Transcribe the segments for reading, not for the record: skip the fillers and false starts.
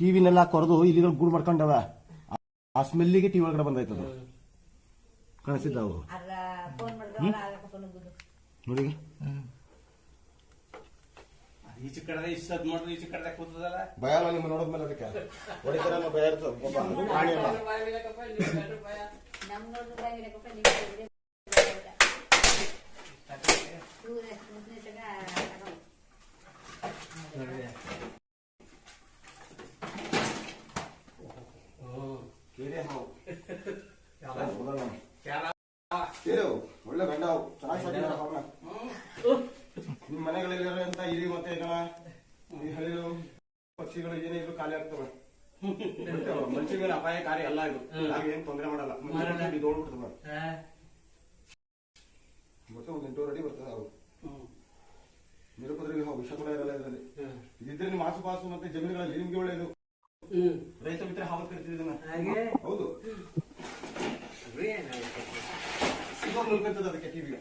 ಟಿವಿನೆಲ್ಲ ಕೊರೆದು ಇಲಿಗಳು ಗೂಡು ಮಾಡ್ಕೊಂಡವ. ಆ ಸ್ಮೆಲ್ಲಿಗೆ ಟಿವಿ ಒಳಗಡೆ ಬಂದಾಯ್ತದು. ಕಾಣಿಸಿದ್ದಾವು ನೋಡಿ. ಈಚೆ ಕಡೆ ಇಷ್ಟದ್ ನೋಡ್ರಿ, ಈಚೆ ಕಡೆ ಕೂತದಲ್ಲ ಭಯ ಅಲ್ಲ ನಿಮ್ಮ ನೋಡಿದ್ಮೇಲೆ ಅದಕ್ಕೆ ಹೊಡಿತಾರ ಭಯ ಇರ್ತದೆ. ಪ್ರಾಣಿ ಅಲ್ಲ. ಒಳ್ಳೆ ಗಂಡ ಚೆನ್ನಾಗಿ ನಿಮ್ ಮನೆಗಳಿರಂತ ಇಲಿ ಮತ್ತೆ ಈ ಹಳ್ಳಿಗಳು ಪಕ್ಷಿಗಳು ಏನೇ ಇದ್ರು ಖಾಲಿ ಆಗ್ತವೆ. ಮನುಷ್ಯನಿಗೆ ಅಪಾಯಕಾರಿ ಅಲ್ಲ ಇದು. ಏನ್ ತೊಂದರೆ ಮಾಡಲ್ಲ. ದೋಡ್ಬಿಡ್ತದೆ ಮತ್ತೆ ಒಂದು 8 ಅಡಿ ಬರ್ತದೆ. ಅವು ನಿರುಪದ್ರವಿ ವಿಷ ಕೂಡ ಇರಲ್ಲ ಇದರಲ್ಲಿ. ಇದಿದ್ರೆ ನಿಮ್ಮ ಆಸುಪಾಸು ಮತ್ತೆ ಜಮೀನುಗಳಲ್ಲಿ ನಿಮ್ಗೆ ಒಳ್ಳೇದು. ರೈತ ಮಿತ್ರ ಹಾವತ್ ಕರಿತಿದ್ದನ್ನ. ಹೌದು, ಇವಾಗ ನುಗ್ಗತ್ತದ ಅದಕ್ಕೆ ಟಿವಿಗೆ.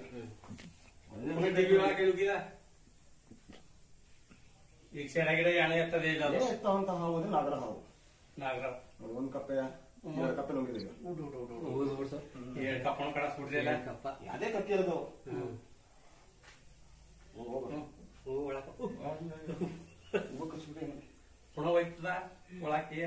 ಈಗ ಸೆರಗಿಡ ಎಣೆ ಇರ್ತದೆ. ಎತ್ತವಂತ ಹಾವು ಅಂದ್ರೆ ನಾಗರ ಹಾವು. ಒಂದ್ ಕಪ್ಪೆ 2 ಕಪ್ಪೆ ನುಗ್ಗಿದೆ. 2 ಕಪ್ಪಣ ಕಳಿಸ್ಬಿಡ್ರಿ. ಅದೇ ಕತ್ತಿ ಇರೋದು. ಪುನಃ ಹೋಯ್ತದ ಒಳಕ್ಕೆ.